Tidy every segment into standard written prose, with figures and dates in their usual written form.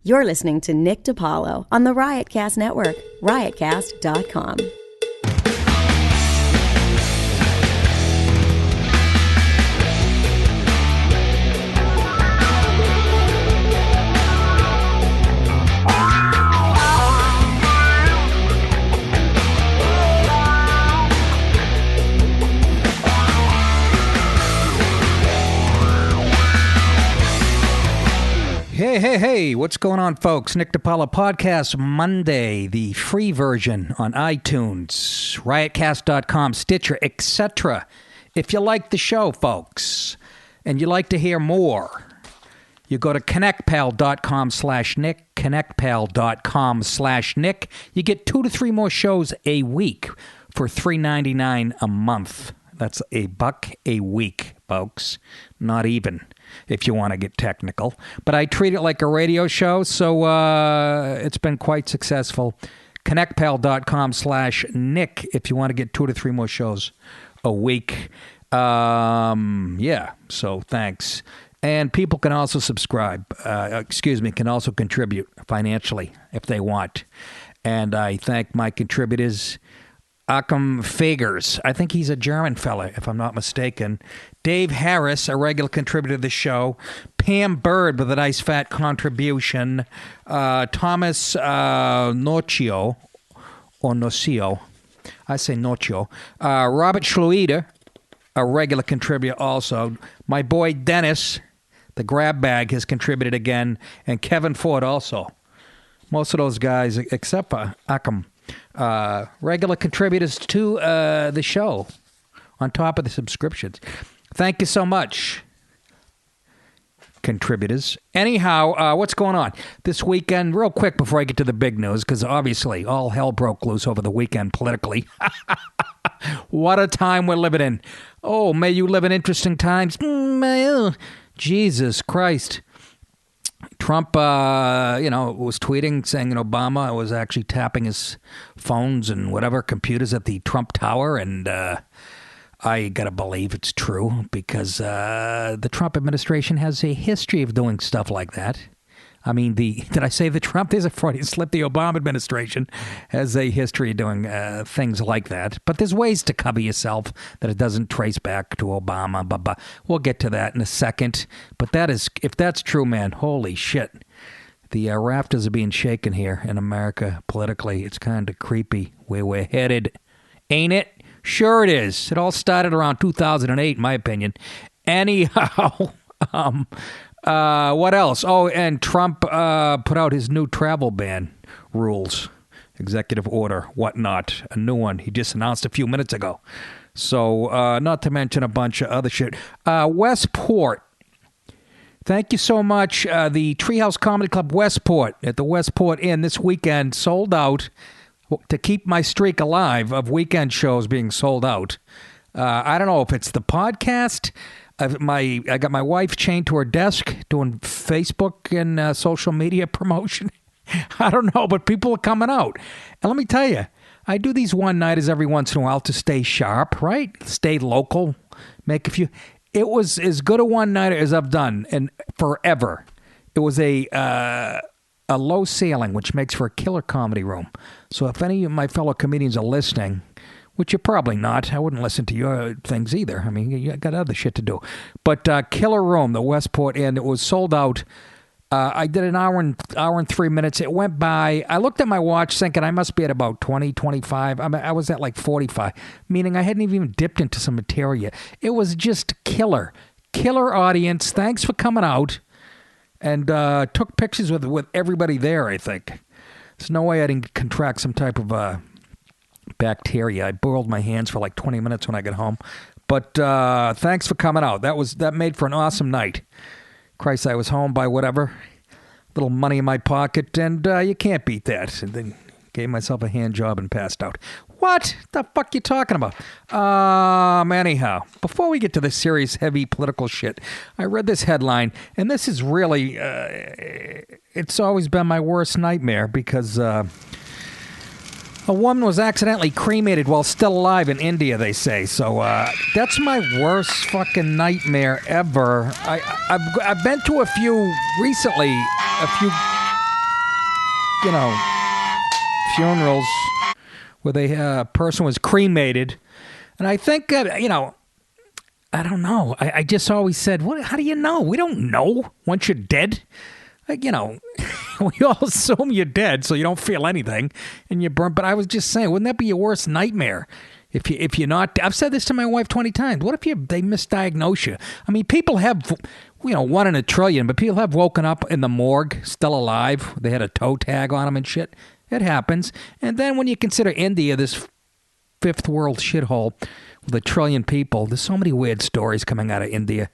You're listening to Nick DiPaolo on the Riotcast Network, riotcast.com. Hey, what's going on, folks? Nick DiPaolo Podcast Monday, the free version on iTunes, riotcast.com, Stitcher, etc. If you like the show, folks, and you like to hear more, you go to connectpal.com/Nick, connectpal.com/Nick. You get 2 to 3 more shows a week for $3.99 a month. That's $1 a week, folks. Not even, if you want to get technical. But I treat it like a radio show, so it's been quite successful. ConnectPal.com/Nick if you want to get 2 to 3 more shows a week. Yeah, so thanks. And people can also subscribe, can also contribute financially if they want. And I thank my contributors. Achim Fagers, I think he's a German fella, if I'm not mistaken. Dave Harris, a regular contributor to the show. Pam Bird with a nice fat contribution. Thomas Nocio, or Nocio. I say Nocio. Robert Schlueder, a regular contributor also. My boy Dennis, the grab bag, has contributed again. And Kevin Ford also. Most of those guys, except for Achim, regular contributors to the show on top of the subscriptions. Thank you so much, contributors. Anyhow, what's going on this weekend? Real quick before I get to the big news, because obviously all hell broke loose over the weekend politically. What a time we're living in. Oh, may you live in interesting times. Jesus Christ. Trump, was tweeting saying Obama was actually tapping his phones and whatever computers at the Trump Tower, and I gotta believe it's true because the Trump administration has a history of doing stuff like that. I mean, did I say the Trump? There's a Freudian slip. The Obama administration has a history of doing things like that. But there's ways to cover yourself that it doesn't trace back to Obama. But we'll get to that in a second. But if that's true, man, holy shit. The rafters are being shaken here in America politically. It's kind of creepy where we're headed. Ain't it? Sure it is. It all started around 2008, in my opinion. Anyhow, what else? Oh, and Trump put out his new travel ban rules, executive order, whatnot, a new one. He just announced a few minutes ago. So, not to mention a bunch of other shit. Westport. Thank you so much. The Treehouse Comedy Club Westport at the Westport Inn this weekend sold out to keep my streak alive of weekend shows being sold out. I don't know if it's the podcast. I got my wife chained to her desk doing Facebook and social media promotion. I don't know, but people are coming out. And let me tell you, I do these one-nighters every once in a while to stay sharp, right? Stay local, make a few. It was as good a one-nighter as I've done in forever. It was a low ceiling, which makes for a killer comedy room. So if any of my fellow comedians are listening, which you're probably not. I wouldn't listen to your things either. I mean, you got other shit to do. But Killer Room, the Westport Inn, it was sold out. I did an hour and 3 minutes. It went by. I looked at my watch thinking I must be at about 20, 25. I was at like 45, meaning I hadn't even dipped into some material yet. It was just killer. Killer audience. Thanks for coming out. And took pictures with everybody there, I think. There's no way I didn't contract some type of bacteria. I boiled my hands for like 20 minutes when I got home. But thanks for coming out. That made for an awesome night. Christ, I was home by whatever. Little money in my pocket, and you can't beat that. And then gave myself a hand job and passed out. What the fuck you talking about? Anyhow, before we get to the serious, heavy political shit, I read this headline, and this is really, it's always been my worst nightmare because A woman was accidentally cremated while still alive in India, they say. So that's my worst fucking nightmare ever. I've been to a few recently, a few funerals where a person was cremated. And I think, I don't know. I just always said, how do you know? We don't know once you're dead. We all assume you're dead, so you don't feel anything, and you burn. But I was just saying, wouldn't that be your worst nightmare? If you're not, I've said this to my wife 20 times. What if they misdiagnose you? I mean, people have, 1 in a trillion, but people have woken up in the morgue, still alive. They had a toe tag on them and shit. It happens. And then when you consider India, this fifth world shithole with 1 trillion people, there's so many weird stories coming out of India.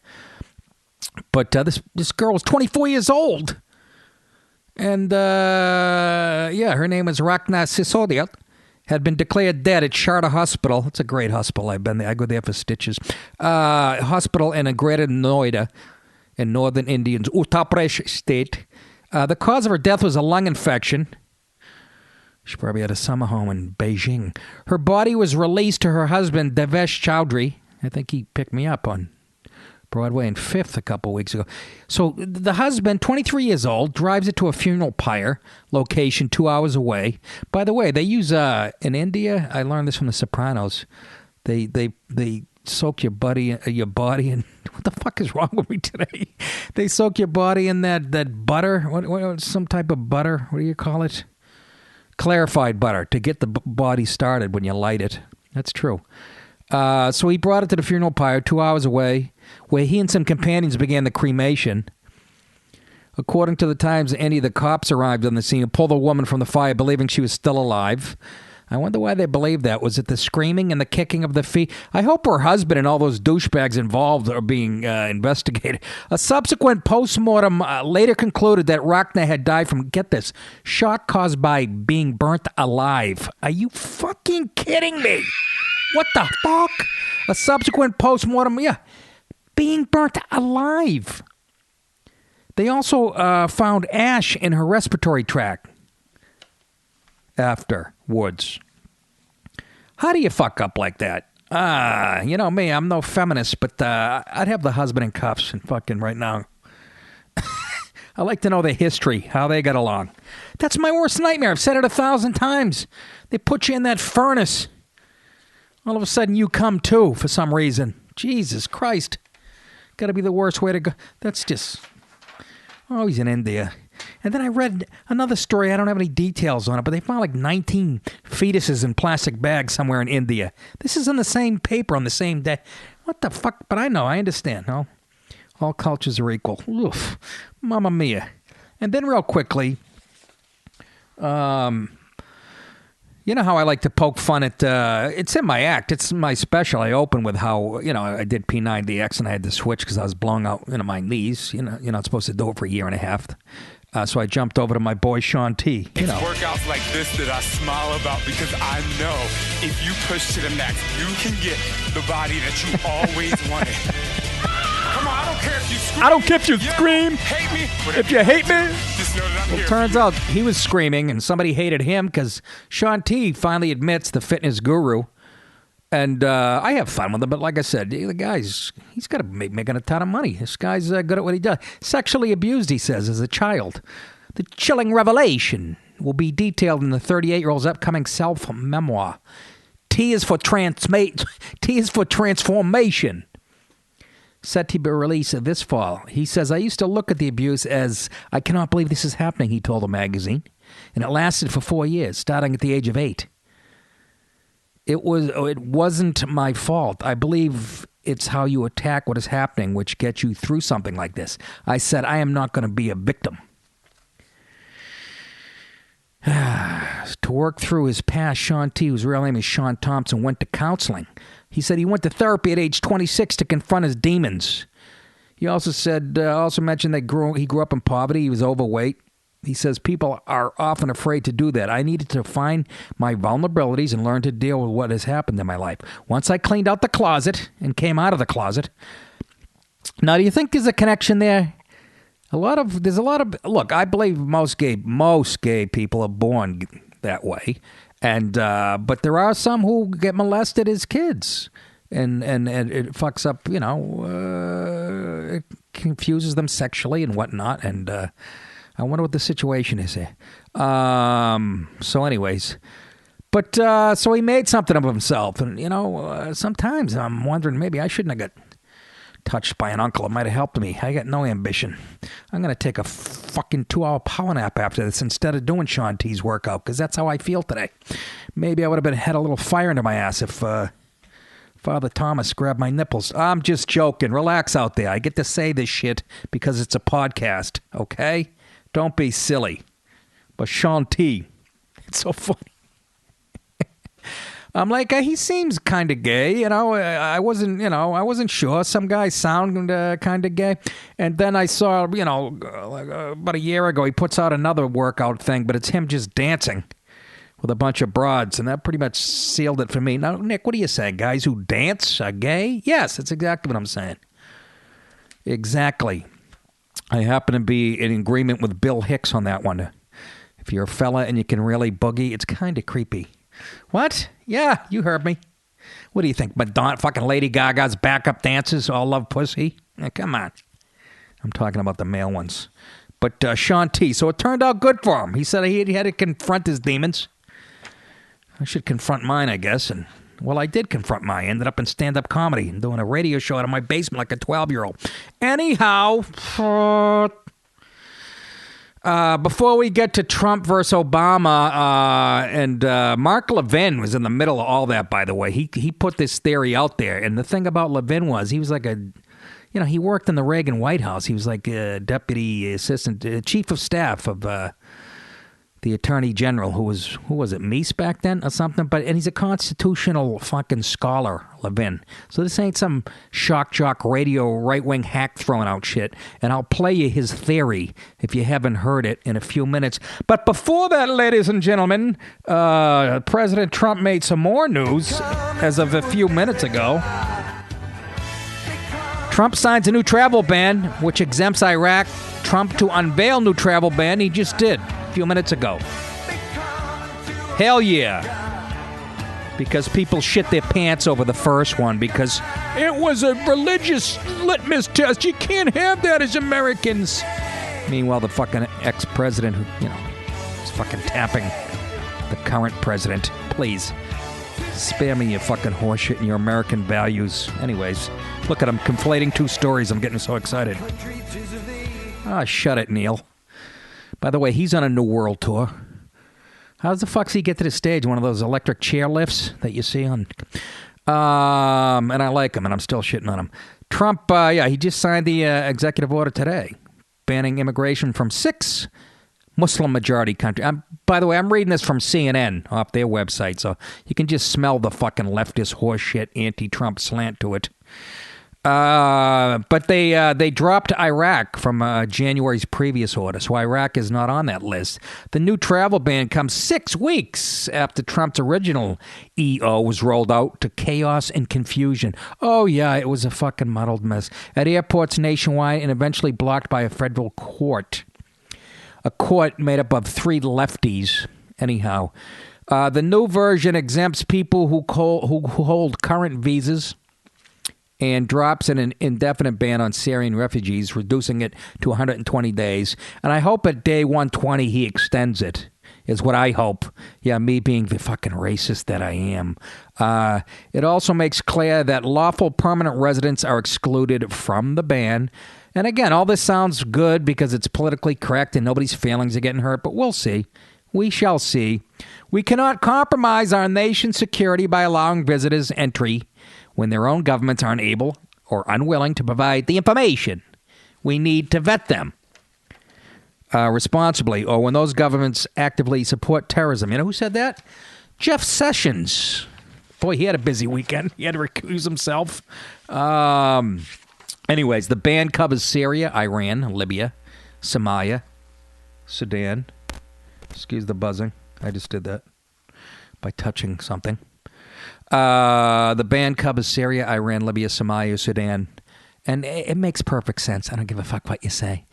But this girl is 24 years old. And, her name is Rakna Sisodia. Had been declared dead at Sharda Hospital. It's a great hospital. I've been there. I go there for stitches. Hospital in Greater Noida in northern India's Uttar Pradesh state. The cause of her death was a lung infection. She probably had a summer home in Beijing. Her body was released to her husband, Devesh Chowdhury. I think he picked me up on Broadway and 5th a couple weeks ago. So the husband, 23 years old, drives it to a funeral pyre location 2 hours away. By the way, they use, in India, I learned this from The Sopranos, they soak your body in, what the fuck is wrong with me today? They soak your body in that butter, what some type of butter, what do you call it? Clarified butter, to get the body started when you light it. That's true. So he brought it to the funeral pyre 2 hours away, where he and some companions began the cremation. According to the Times, the cops arrived on the scene and pulled the woman from the fire, believing she was still alive. I wonder why they believed that. Was it the screaming and the kicking of the feet? I hope her husband and all those douchebags involved are being investigated. A subsequent postmortem later concluded that Rakna had died from, get this, shock caused by being burnt alive. Are you fucking kidding me? What the fuck? A subsequent postmortem, being burnt alive. They also found ash in her respiratory tract afterwards. How do you fuck up like that? You know me, I'm no feminist, but I'd have the husband in cuffs and fucking right now. I like to know their history, how they got along. That's my worst nightmare. I've said it 1,000 times. They put you in that furnace. All of a sudden you come too for some reason. Jesus Christ. Got to be the worst way to go. That's just... Oh, he's in India. And then I read another story. I don't have any details on it, but they found like 19 fetuses in plastic bags somewhere in India. This is in the same paper on the same day. What the fuck? But I know. I understand. No? All cultures are equal. Oof. Mamma mia. And then real quickly... You know how I like to poke fun at, it's in my act, it's my special. I open with how, I did P90X and I had to switch because I was blowing out my knees. You're not supposed to do it for a year and a half. So I jumped over to my boy Sean T. It's workouts like this that I smile about because I know if you push to the max, you can get the body that you always wanted. Come on, I don't care if you scream. I don't care if you scream. Hate me. If you hate me. Just know that I'm here. Turns out he was screaming and somebody hated him because Sean T finally admits the fitness guru. And I have fun with him, but like I said, the guy's, he's got to making a ton of money. This guy's good at what he does. Sexually abused, he says, as a child. The chilling revelation will be detailed in the 38-year-old's upcoming self-memoir. T is for transformation. Set to be released this fall. He says, I used to look at the abuse as, I cannot believe this is happening, he told the magazine. And it lasted for 4 years, starting at the age of 8. It wasn't my fault. I believe it's how you attack what is happening which gets you through something like this. I said, I am not going to be a victim. To work through his past, Sean T., whose real name is Sean Thompson, went to counseling. He said he went to therapy at age 26 to confront his demons. He also mentioned that he grew up in poverty. He was overweight. He says people are often afraid to do that. I needed to find my vulnerabilities and learn to deal with what has happened in my life. Once I cleaned out the closet and came out of the closet. Now, do you think there's a connection there? Look, I believe most gay people are born that way. And but there are some who get molested as kids, and it fucks up, it confuses them sexually and whatnot. And I wonder what the situation is here. So anyways, but so he made something of himself. And, sometimes I'm wondering maybe I shouldn't have got touched by an uncle. It might have helped me. I got no ambition. I'm going to take a fucking 2-hour power nap after this instead of doing Sean T's workout, because that's how I feel today. Maybe I would have had a little fire into my ass if Father Thomas grabbed my nipples. I'm just joking. Relax out there. I get to say this shit because it's a podcast, okay? Don't be silly. But Sean T, it's so funny. I'm like, he seems kind of gay, I wasn't sure. Some guys sound kind of gay. And then I saw, about a year ago, he puts out another workout thing, but it's him just dancing with a bunch of broads, and that pretty much sealed it for me. Now, Nick, what do you say? Guys who dance are gay? Yes, that's exactly what I'm saying. Exactly. I happen to be in agreement with Bill Hicks on that one. If you're a fella and you can really boogie, it's kind of creepy. What? Yeah, you heard me. What do you think? Madonna, fucking Lady Gaga's backup dancers all love pussy? Come on. I'm talking about the male ones. But Sean T, so it turned out good for him. He said he had to confront his demons. I should confront mine, I guess. And, well, I did confront mine. I ended up in stand-up comedy and doing a radio show out of my basement like a 12-year-old. Anyhow, before we get to Trump versus Obama, and Mark Levin was in the middle of all that, by the way. He put this theory out there. And the thing about Levin was he was like he worked in the Reagan White House. He was like a deputy assistant, chief of staff of the attorney general, who was it, Meese back then or something? And he's a constitutional fucking scholar, Levin. So this ain't some shock jock radio right-wing hack throwing out shit. And I'll play you his theory if you haven't heard it in a few minutes. But before that, ladies and gentlemen, President Trump made some more news as of a few minutes ago. Trump signs a new travel ban, which exempts Iraq. Trump to unveil new travel ban. He just did a few minutes ago. Hell yeah. Because people shit their pants over the first one because it was a religious litmus test. You can't have that as Americans. Meanwhile, the fucking ex-president who, is fucking tapping the current president. Please, spare me your fucking horseshit and your American values. Anyways, look at him conflating two stories. I'm getting so excited. Shut it, Neil. By the way, he's on a New World tour. How the fuck does he get to the stage? One of those electric chair lifts that you see on... and I like him, and I'm still shitting on him. Trump, he just signed the executive order today, banning immigration from 6 Muslim-majority countries. By the way, I'm reading this from CNN off their website, so you can just smell the fucking leftist horseshit anti-Trump slant to it. But they dropped Iraq from January's previous order, so Iraq is not on that list. The new travel ban comes 6 weeks after Trump's original EO was rolled out to chaos and confusion. Oh, yeah, it was a fucking muddled mess. At airports nationwide and eventually blocked by a federal court. A court made up of 3 lefties. Anyhow, the new version exempts people who hold current visas and drops an indefinite ban on Syrian refugees, reducing it to 120 days. And I hope at day 120 he extends it, is what I hope. Yeah, me being the fucking racist that I am. It also makes clear that lawful permanent residents are excluded from the ban. And again, all this sounds good because it's politically correct and nobody's feelings are getting hurt, but we'll see. We shall see. We cannot compromise our nation's security by allowing visitors entry when their own governments aren't able or unwilling to provide the information we need to vet them responsibly, or when those governments actively support terrorism. You know who said that? Jeff Sessions. Boy, he had a busy weekend. He had to recuse himself. Anyways, the ban covers Syria, Iran, Libya, Somalia, Sudan. Excuse the buzzing. I just did that by touching something. The ban covers Syria, Iran, Libya, Somalia, Sudan. And it makes perfect sense. I don't give a fuck what you say.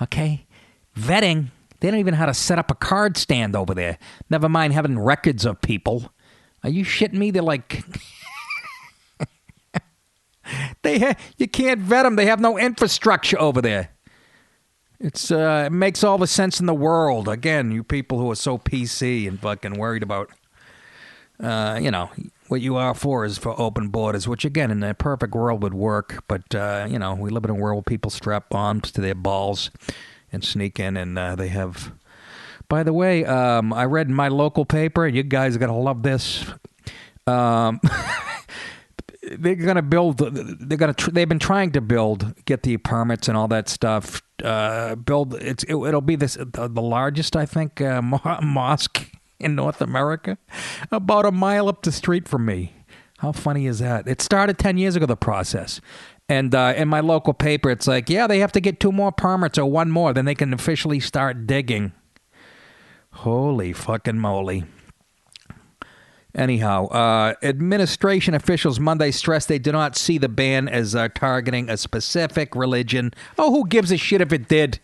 Okay? Vetting. They don't even know how to set up a card stand over there. Never mind having records of people. Are you shitting me? They're like... you can't vet them. They have no infrastructure over there. It makes all the sense in the world. Again, you people who are so PC and fucking worried about, what you are for is for open borders, which again, in a perfect world would work. But, we live in a world where people strap bombs to their balls and sneak in, and they have... By the way, I read in my local paper, and you guys are going to love this. They're going to build. They've been trying to get the permits and all that stuff. It'll be the largest, I think, mosque in North America, about a mile up the street from me. How funny is that? It started 10 years ago, the process. And in my local paper, it's like, yeah, they have to get 2 more permits or 1 more, then they can officially start digging. Holy fucking moly. Anyhow, administration officials Monday stressed they do not see the ban as targeting a specific religion. Oh, who gives a shit if it did?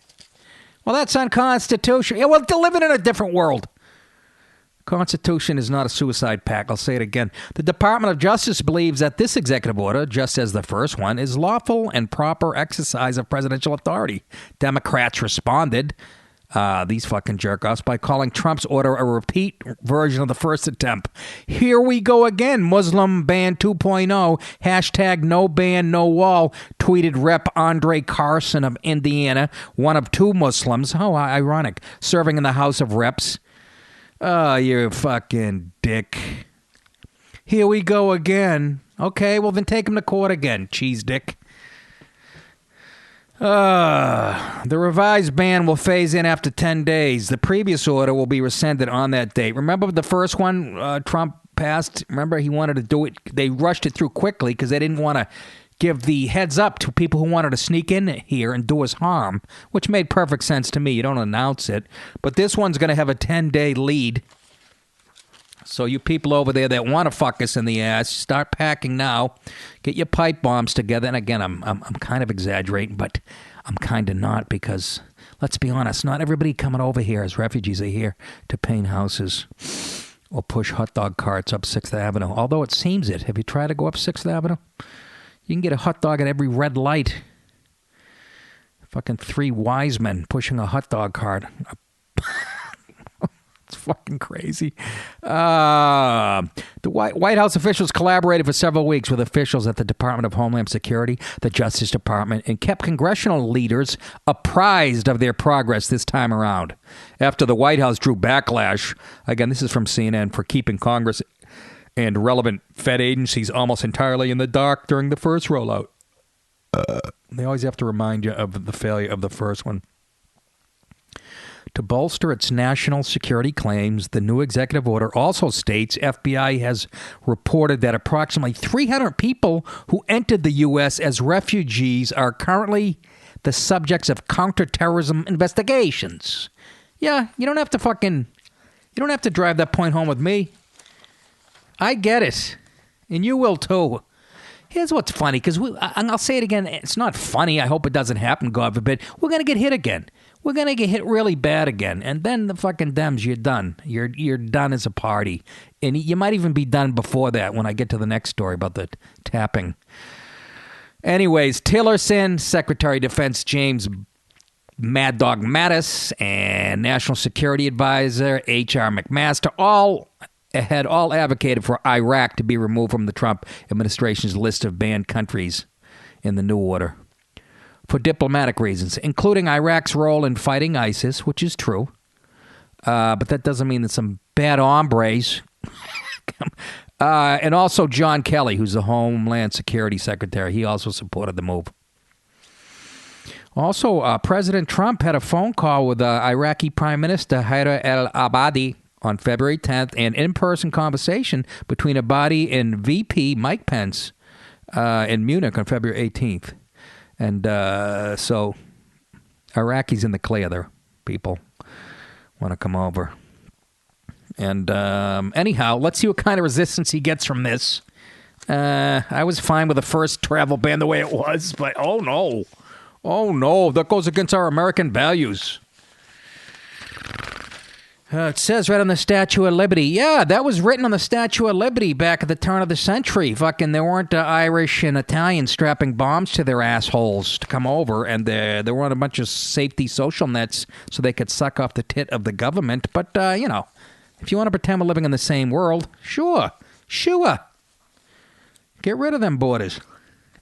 Well, that's unconstitutional. Yeah, well, they're living in a different world. Constitution is not a suicide pact. I'll say it again. The Department of Justice believes that this executive order, just as the first one, is lawful and proper exercise of presidential authority. Democrats responded, these fucking jerk-offs, by calling Trump's order a repeat version of the first attempt. Here we go again. Muslim ban 2.0. Hashtag no ban, no wall, tweeted Rep. Andre Carson of Indiana, one of 2 Muslims. How ironic. Serving in the House of Reps. Oh, you fucking dick. Here we go again. Okay, well then take him to court again, cheese dick. The revised ban will phase in after 10 days. The previous order will be rescinded on that date. Remember the first one Trump passed? Remember he wanted to do it. They rushed it through quickly because they didn't want to give the heads up to people who wanted to sneak in here and do us harm, which made perfect sense to me. You don't announce it. But this one's going to have a 10-day lead. So you people over there that want to fuck us in the ass, start packing now. Get your pipe bombs together. And again, I'm kind of exaggerating, but I'm kind of not, because let's be honest, not everybody coming over here as refugees are here to paint houses or push hot dog carts up 6th Avenue. Although it seems it. Have you tried to go up 6th Avenue? You can get a hot dog at every red light. Fucking 3 wise men pushing a hot dog cart. It's fucking crazy. The White House officials collaborated for several weeks with officials at the Department of Homeland Security, the Justice Department, and kept congressional leaders apprised of their progress this time around. After the White House drew backlash, again, this is from CNN, for keeping Congress and relevant Fed agencies almost entirely in the dark during the first rollout. They always have to remind you of the failure of the first one. To bolster its national security claims, the new executive order also states FBI has reported that approximately 300 people who entered the U.S. as refugees are currently the subjects of counterterrorism investigations. Yeah, you don't have to drive that point home with me. I get it. And you will too. Here's what's funny, because I'll say it again. It's not funny. I hope it doesn't happen, God forbid. We're going to get hit again. We're going to get hit really bad again. And then the fucking Dems, you're done. You're done as a party. And you might even be done before that when I get to the next story about the tapping. Anyways, Tillerson, Secretary of Defense James Mad Dog Mattis, and National Security Advisor H.R. McMaster all advocated for Iraq to be removed from the Trump administration's list of banned countries in the new order for diplomatic reasons, including Iraq's role in fighting ISIS, which is true. But that doesn't mean that some bad hombres. And also John Kelly, who's the Homeland Security Secretary. He also supported the move. Also, President Trump had a phone call with Iraqi Prime Minister Haider al-Abadi on February 10th, an in-person conversation between Abadi and VP Mike Pence in Munich on February 18th. And so Iraqis in the clear there, people want to come over. And anyhow, let's see what kind of resistance he gets from this. I was fine with the first travel ban the way it was, but oh no, that goes against our American values. It says right on the Statue of Liberty. Yeah, that was written on the Statue of Liberty back at the turn of the century. Fucking, there weren't Irish and Italians strapping bombs to their assholes to come over, and there weren't a bunch of safety social nets so they could suck off the tit of the government. But, if you want to pretend we're living in the same world, sure. Get rid of them borders.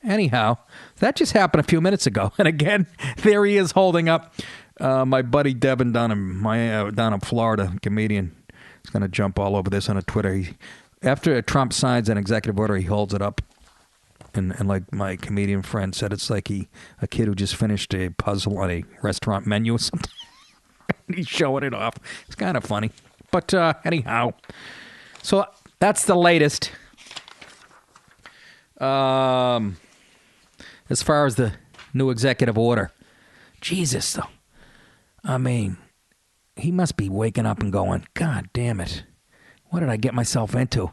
Anyhow, that just happened a few minutes ago. And again, there he is holding up my buddy Devin down in Florida, comedian. He's going to jump all over this on Twitter. After Trump signs an executive order, he holds it up. And like my comedian friend said, it's like a kid who just finished a puzzle on a restaurant menu or something. He's showing it off. It's kind of funny. But anyhow, so that's the latest. As far as the new executive order. Jesus, though. I mean, he must be waking up and going, God damn it. What did I get myself into?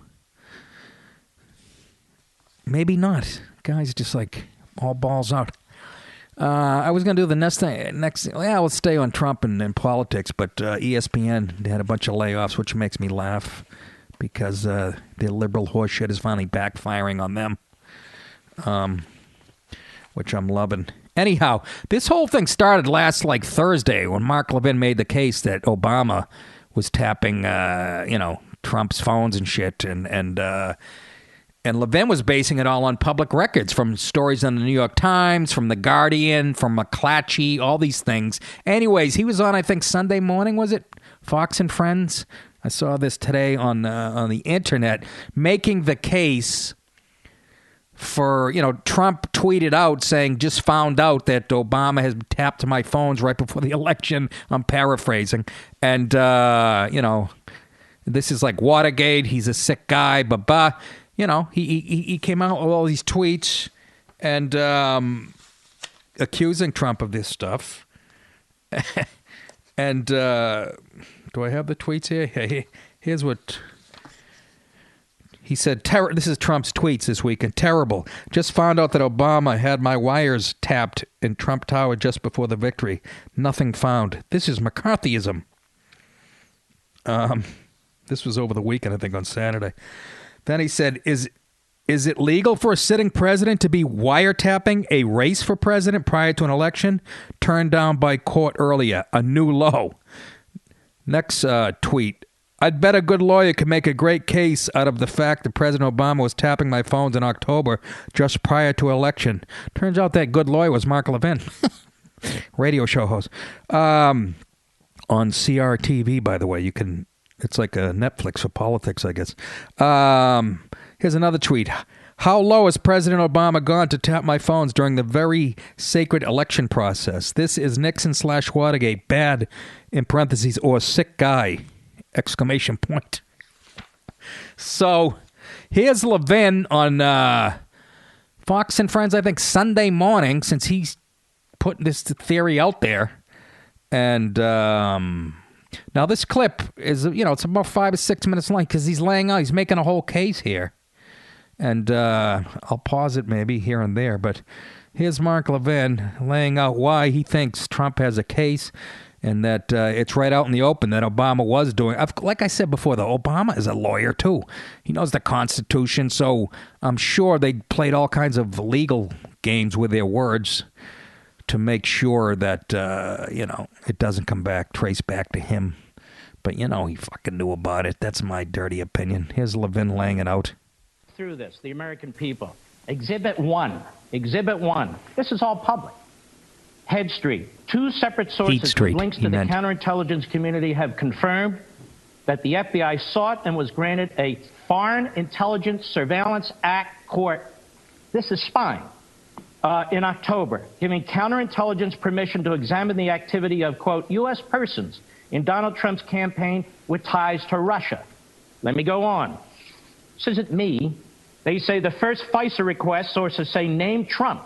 Maybe not. Guy's just like all balls out. I was going to do the next thing. We'll stay on Trump and politics, but ESPN had a bunch of layoffs, which makes me laugh because the liberal horseshit is finally backfiring on them. Which I'm loving. Anyhow, this whole thing started last Thursday when Mark Levin made the case that Obama was tapping, Trump's phones and shit, and Levin was basing it all on public records from stories on the New York Times, from The Guardian, from McClatchy, all these things. Anyways, he was on, I think, Sunday morning, was it? Fox and Friends. I saw this today on the internet, making the case for, Trump tweeted out saying, just found out that Obama has tapped my phones right before the election. I'm paraphrasing. And, this is like Watergate. He's a sick guy, he came out with all these tweets and accusing Trump of this stuff. And do I have the tweets here? Here's what he said. This is Trump's tweets this week. And terrible. Just found out that Obama had my wires tapped in Trump Tower just before the victory. Nothing found. This is McCarthyism. This was over the weekend, I think, on Saturday. Then he said, is it legal for a sitting president to be wiretapping a race for president prior to an election? Turned down by court earlier. A new low. Next tweet. I'd bet a good lawyer could make a great case out of the fact that President Obama was tapping my phones in October just prior to election. Turns out that good lawyer was Mark Levin. Radio show host. On CRTV, by the way, it's like a Netflix for politics, I guess. Here's another tweet. How low has President Obama gone to tap my phones during the very sacred election process? This is Nixon/Watergate. Bad, in parentheses, or sick guy, ! So, here's Levin on Fox and Friends, I think, Sunday morning, since he's putting this theory out there. And now this clip is, it's about 5 or 6 minutes long because he's making a whole case here. And I'll pause it maybe here and there. But here's Mark Levin laying out why he thinks Trump has a case and that it's right out in the open that Obama was doing. Like I said before, though, Obama is a lawyer, too. He knows the Constitution, so I'm sure they played all kinds of legal games with their words to make sure that, it doesn't trace back to him. But, he fucking knew about it. That's my dirty opinion. Here's Levin laying it out. Through this, the American people. Exhibit 1. This is all public. Head Street. 2 separate sources with links to the counterintelligence community have confirmed that the FBI sought and was granted a Foreign Intelligence Surveillance Act court. This is spying. In October, giving counterintelligence permission to examine the activity of, quote, U.S. persons in Donald Trump's campaign with ties to Russia. Let me go on. This isn't me. They say the first FISA request, sources say, named Trump,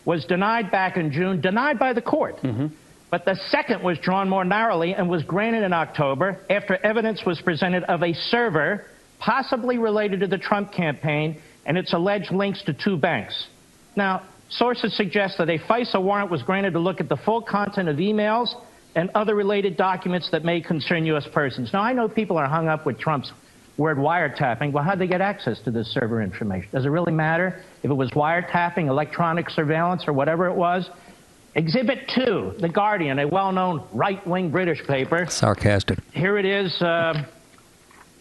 was denied back in June, denied by the court. Mm-hmm. But the second was drawn more narrowly and was granted in October after evidence was presented of a server possibly related to the Trump campaign and its alleged links to 2 banks. Now, sources suggest that a FISA warrant was granted to look at the full content of emails and other related documents that may concern U.S. persons. Now, I know people are hung up with Trump's word wiretapping. Well, how'd they get access to this server information? Does it really matter if it was wiretapping, electronic surveillance, or whatever it was? Exhibit 2, The Guardian, a well-known right-wing British paper. Sarcastic. Here it is.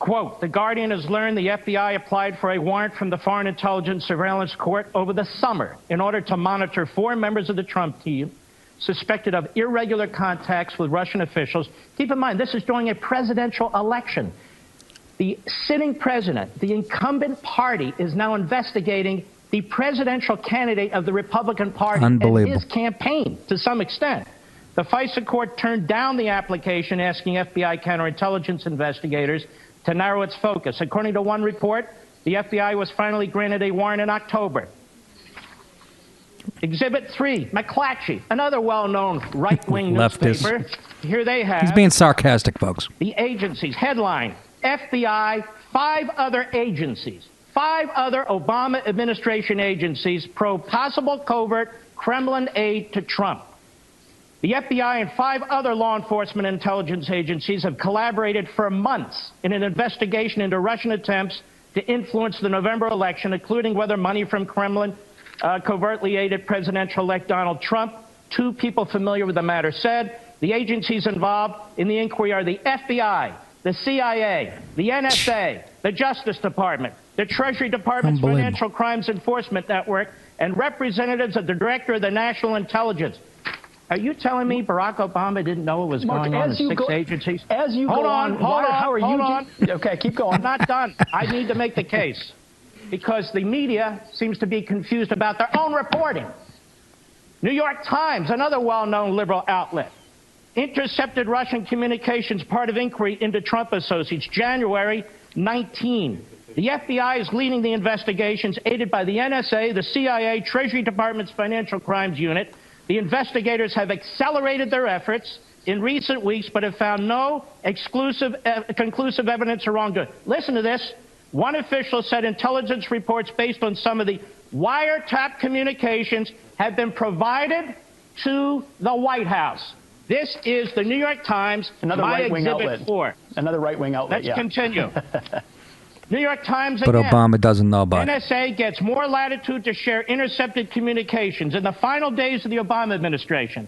Quote, The Guardian has learned the FBI applied for a warrant from the Foreign Intelligence Surveillance Court over the summer in order to monitor 4 members of the Trump team suspected of irregular contacts with Russian officials. Keep in mind, this is during a presidential election. The sitting president, the incumbent party, is now investigating the presidential candidate of the Republican Party and his campaign to some extent. The FISA court turned down the application asking FBI counterintelligence investigators to narrow its focus. According to one report, the FBI was finally granted a warrant in October. Exhibit 3, McClatchy, another well-known right-wing newspaper. Here they have. He's being sarcastic, folks. The agencies. Headline, FBI, 5 other agencies. 5 other Obama administration agencies probe possible covert Kremlin aid to Trump. The FBI and 5 other law enforcement intelligence agencies have collaborated for months in an investigation into Russian attempts to influence the November election, including whether money from Kremlin covertly aided presidential-elect Donald Trump. 2 people familiar with the matter said the agencies involved in the inquiry are the FBI, the CIA, the NSA, the Justice Department, the Treasury Department's Financial Crimes Enforcement Network, and representatives of the Director of the National Intelligence. Are you telling me Barack Obama didn't know what was going on in 6 agencies? As you hold go on, how are you? Okay, keep going. I'm not done. I need to make the case because the media seems to be confused about their own reporting. New York Times, another well-known liberal outlet, intercepted Russian communications, part of inquiry into Trump associates, January 19. The FBI is leading the investigations, aided by the NSA, the CIA, Treasury Department's Financial Crimes Unit. The investigators have accelerated their efforts in recent weeks, but have found no conclusive evidence of wrongdoing. Listen to this. One official said intelligence reports based on some of the wiretap communications have been provided to the White House. This is the New York Times, another right-wing outlet. 4. Another right-wing outlet, Let's continue. New York Times but again. Obama doesn't know about it. NSA gets more latitude to share intercepted communications. In the final days of the Obama administration,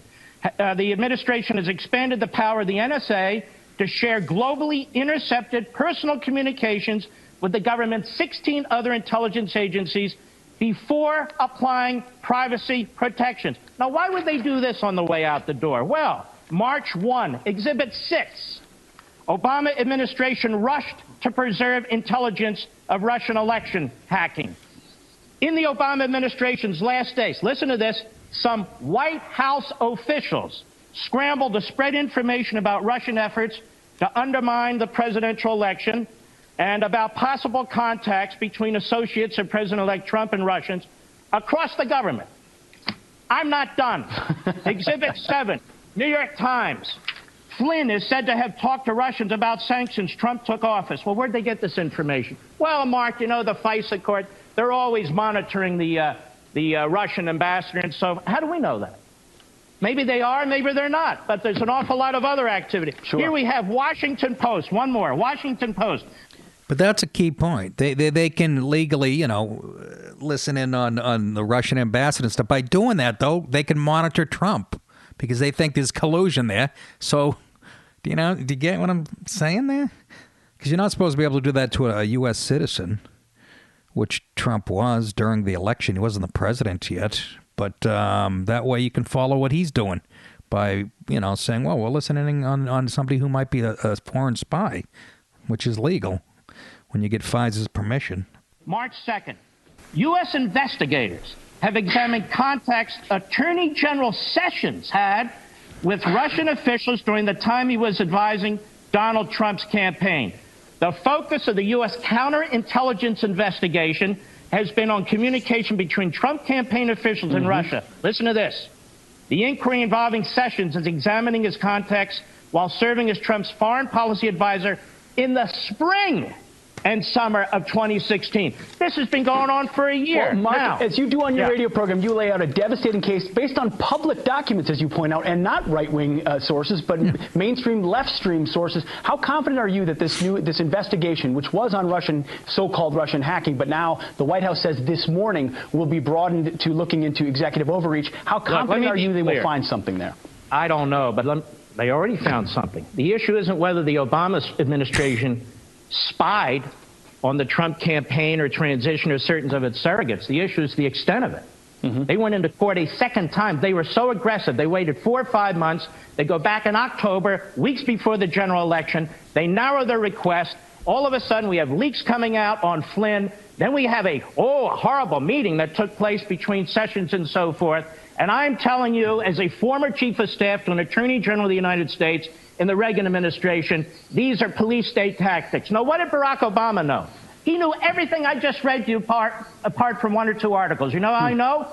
the administration has expanded the power of the NSA to share globally intercepted personal communications with the government's 16 other intelligence agencies before applying privacy protections. Now, why would they do this on the way out the door? Well, March 1, Exhibit 6. Obama administration rushed to preserve intelligence of Russian election hacking. In the Obama administration's last days, listen to this, some White House officials scrambled to spread information about Russian efforts to undermine the presidential election and about possible contacts between associates of President-elect Trump and Russians across the government. I'm not done. Exhibit 7, New York Times. Flynn is said to have talked to Russians about sanctions Trump took office. Well, where'd they get this information? Well, Mark, you know, the FISA court, they're always monitoring the Russian ambassador. And so how do we know that? Maybe they are, maybe they're not. But there's an awful lot of other activity. Sure. Here we have Washington Post. One more. Washington Post. But that's a key point. They can legally, you know, listen in on the Russian ambassador and stuff. By doing that, though, they can monitor Trump because they think there's collusion there. So, do you get what I'm saying there? Because you're not supposed to be able to do that to a U.S. citizen, which Trump was during the election. He wasn't the president yet. But that way you can follow what he's doing by, saying, well, we're listening on somebody who might be a foreign spy, which is legal when you get FISA's permission. March 2nd, U.S. investigators have examined contacts Attorney General Sessions had with Russian officials during the time he was advising Donald Trump's campaign. The focus of the U.S. counterintelligence investigation has been on communication between Trump campaign officials in Russia. Listen to this. The inquiry involving Sessions is examining his contacts while serving as Trump's foreign policy advisor in the spring and summer of 2016. This has been going on for a year. Well, Mark, now, as you do on your radio program, you lay out a devastating case based on public documents, as you point out, and not right-wing sources, but mainstream left-stream sources. How confident are you that this investigation, which was on so-called Russian hacking, but now the White House says this morning will be broadened to looking into executive overreach, how confident are you they will find something there? I don't know, but they already found something. The issue isn't whether the Obama administration spied on the Trump campaign or transition or certain of its surrogates. The issue is the extent of it. They went into court a second time. They were so aggressive. They waited 4 or 5 months. They go back in October, weeks before the general election. They narrow their request. All of a sudden, we have leaks coming out on Flynn. Then we have a horrible meeting that took place between Sessions and so forth. And I'm telling you, as a former chief of staff to an attorney general of the United States in the Reagan administration, these are police state tactics. Now, what did Barack Obama know? He knew everything I just read to you apart from 1 or 2 articles. You know how I know?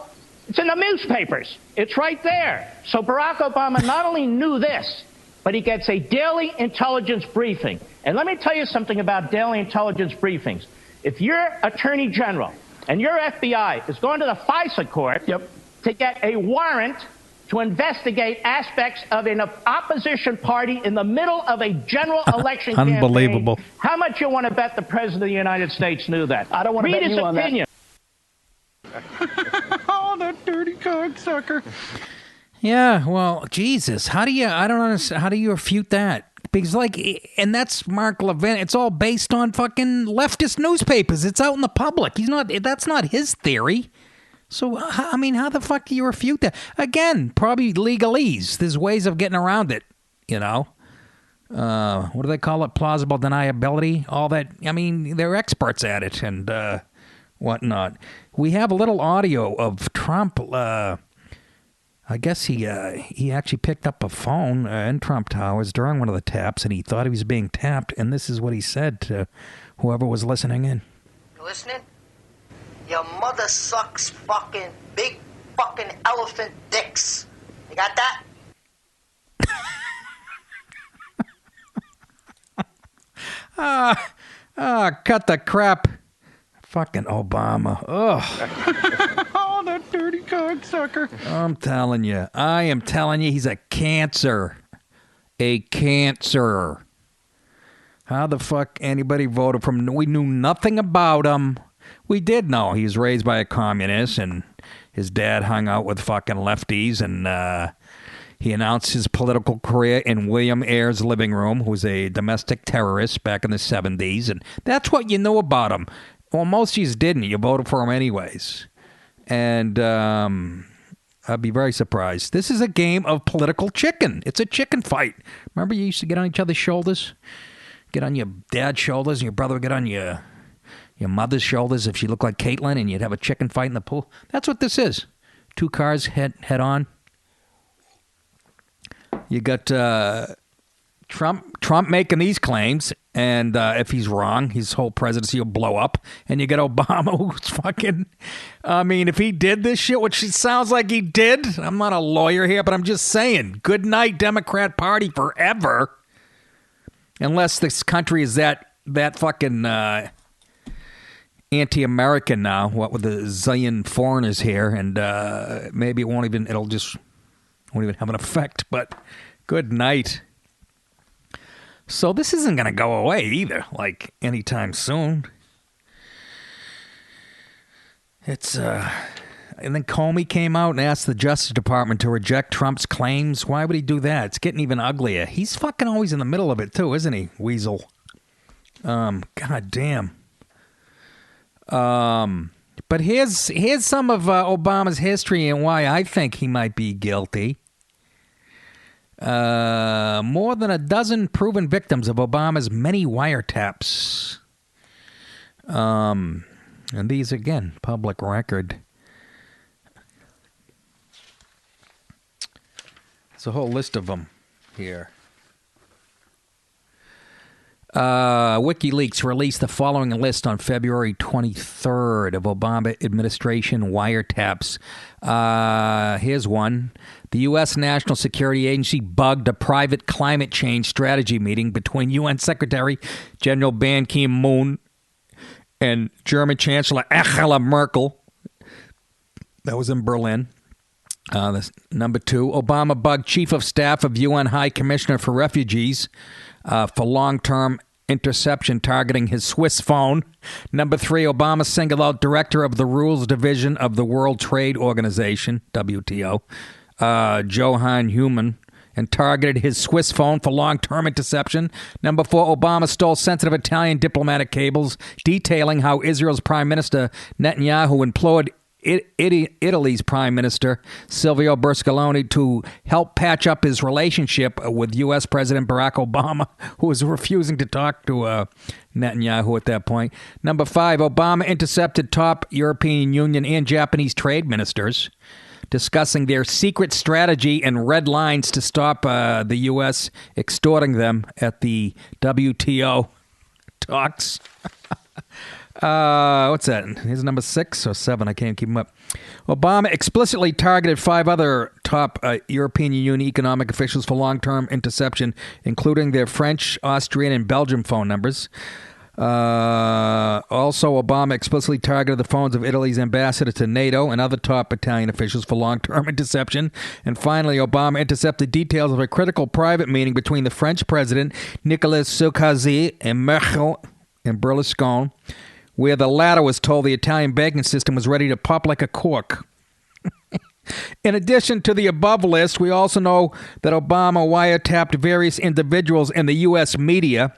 It's in the newspapers. It's right there. So Barack Obama not only knew this, but he gets a daily intelligence briefing. And let me tell you something about daily intelligence briefings. If your attorney general and your FBI is going to the FISA court to get a warrant to investigate aspects of an opposition party in the middle of a general election Unbelievable. campaign, how much you want to bet the President of the United States knew that? I don't want to bet you on that. Read his opinion. Oh, that dirty cocksucker. Yeah, well, Jesus, I don't understand. How do you refute that? Because, and that's Mark Levin. It's all based on fucking leftist newspapers. It's out in the public. That's not his theory. So, I mean, how the fuck do you refute that? Again, probably legalese. There's ways of getting around it, you know? What do they call it? Plausible deniability? All that. I mean, they're experts at it and whatnot. We have a little audio of Trump. I guess he actually picked up a phone in Trump Towers during one of the taps, and he thought he was being tapped, and this is what he said to whoever was listening in. You listening? Your mother sucks fucking big fucking elephant dicks. You got that? Cut the crap. Fucking Obama. Ugh. Oh, that dirty cocksucker. I am telling you, he's a cancer. A cancer. How the fuck anybody voted for him? We knew nothing about him. We did know he was raised by a communist, and his dad hung out with fucking lefties, and he announced his political career in William Ayer's living room, who was a domestic terrorist back in the 70s, and that's what you knew about him. Well, most of you didn't. You voted for him anyways. And I'd be very surprised. This is a game of political chicken. It's a chicken fight. Remember you used to get on each other's shoulders? Get on your dad's shoulders, and your brother would get on your mother's shoulders if she looked like Caitlyn, and you'd have a chicken fight in the pool. That's what this is. 2 cars head on. You got Trump making these claims, and if he's wrong, his whole presidency will blow up. And you got Obama, who's fucking... I mean, if he did this shit, which it sounds like he did, I'm not a lawyer here, but I'm just saying, good night, Democrat Party forever. Unless this country is that fucking... anti-American now, what with the zillion foreigners here, and maybe it won't even have an effect, but good night. So this isn't going to go away either, like anytime soon. It's and then Comey came out and asked the Justice Department to reject Trump's claims. Why would he do that? It's getting even uglier. He's fucking always in the middle of it too, isn't he, Weasel? God damn. But here's some of Obama's history and why I think he might be guilty. More than a dozen proven victims of Obama's many wiretaps. And these, again, public record. There's a whole list of them here. WikiLeaks released the following list on February 23rd of Obama administration wiretaps. Here's one. The U.S. National Security Agency bugged a private climate change strategy meeting between UN Secretary General Ban Ki-moon and German Chancellor Angela Merkel. That was in Berlin. Number 2, Obama bugged Chief of Staff of UN High Commissioner for Refugees for long-term interception targeting his Swiss phone. Number 3, Obama singled out Director of the Rules Division of the World Trade Organization, WTO, Johan Human, and targeted his Swiss phone for long-term interception. Number 4, Obama stole sensitive Italian diplomatic cables detailing how Israel's Prime Minister Netanyahu implored Italy's Prime Minister Silvio Berlusconi to help patch up his relationship with U.S. President Barack Obama, who was refusing to talk to Netanyahu at that point. Number 5, Obama intercepted top European Union and Japanese trade ministers discussing their secret strategy and red lines to stop the U.S. extorting them at the WTO talks. What's that? Here's number 6 or 7. I can't keep them up. Obama explicitly targeted 5 other top European Union economic officials for long-term interception, including their French, Austrian, and Belgian phone numbers. Also, Obama explicitly targeted the phones of Italy's ambassador to NATO and other top Italian officials for long-term interception. And finally, Obama intercepted details of a critical private meeting between the French president, Nicolas Sarkozy, and Merkel and Berlusconi, where the latter was told the Italian banking system was ready to pop like a cork. In addition to the above list, we also know that Obama wiretapped various individuals in the U.S. media.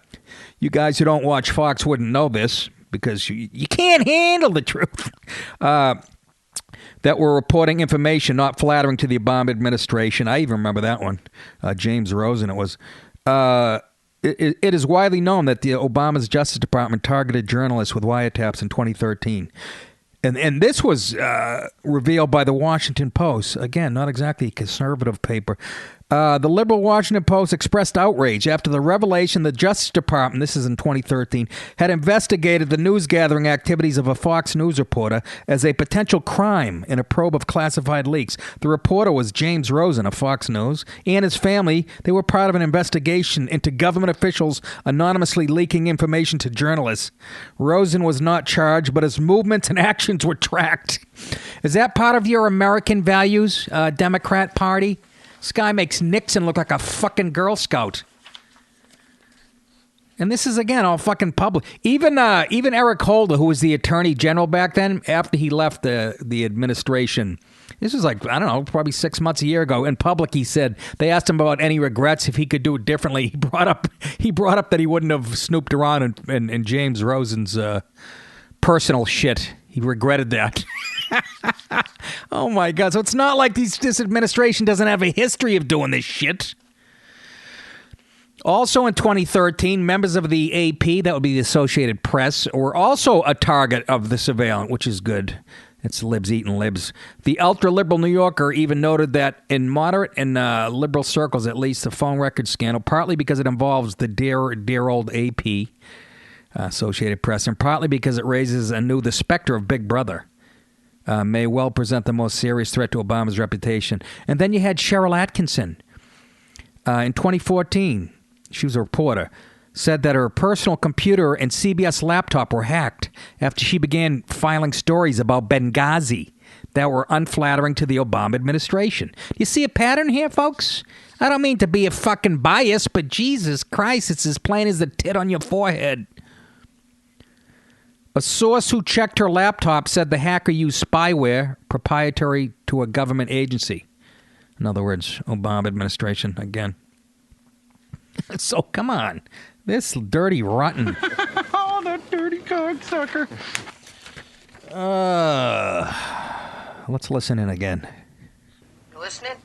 You guys who don't watch Fox wouldn't know this because you can't handle the truth. That were reporting information not flattering to the Obama administration. I even remember that one. James Rosen, it was. It is widely known that the Obama's Justice Department targeted journalists with wiretaps in 2013. And this was revealed by the Washington Post. Again, not exactly a conservative paper. The liberal Washington Post expressed outrage after the revelation the Justice Department, this is in 2013, had investigated the news-gathering activities of a Fox News reporter as a potential crime in a probe of classified leaks. The reporter was James Rosen of Fox News, and his family. They were part of an investigation into government officials anonymously leaking information to journalists. Rosen was not charged, but his movements and actions were tracked. Is that part of your American values, Democrat Party? This guy makes Nixon look like a fucking Girl Scout. And this is, again, all fucking public. Even Eric Holder, who was the attorney general back then, after he left the administration, this was like, I don't know, probably 6 months, a year ago, in public he said, they asked him about any regrets, if he could do it differently. He brought up that he wouldn't have snooped around in James Rosen's personal shit. He regretted that. Oh, my God. So it's not like this administration doesn't have a history of doing this shit. Also in 2013, members of the AP, that would be the Associated Press, were also a target of the surveillance, which is good. It's libs eating libs. The ultra-liberal New Yorker even noted that in moderate and liberal circles, at least, the phone record scandal, partly because it involves the dear old AP, Associated Press, and partly because it raises anew the specter of Big Brother, may well present the most serious threat to Obama's reputation. And then you had Cheryl Atkinson. In 2014, she was a reporter, said that her personal computer and CBS laptop were hacked after she began filing stories about Benghazi that were unflattering to the Obama administration. You see a pattern here, folks? I don't mean to be a fucking bias, but Jesus Christ, it's as plain as the tit on your forehead. A source who checked her laptop said the hacker used spyware proprietary to a government agency. In other words, Obama administration again. So, come on. This dirty, rotten... Oh, that dirty cocksucker. Let's listen in again. You listening?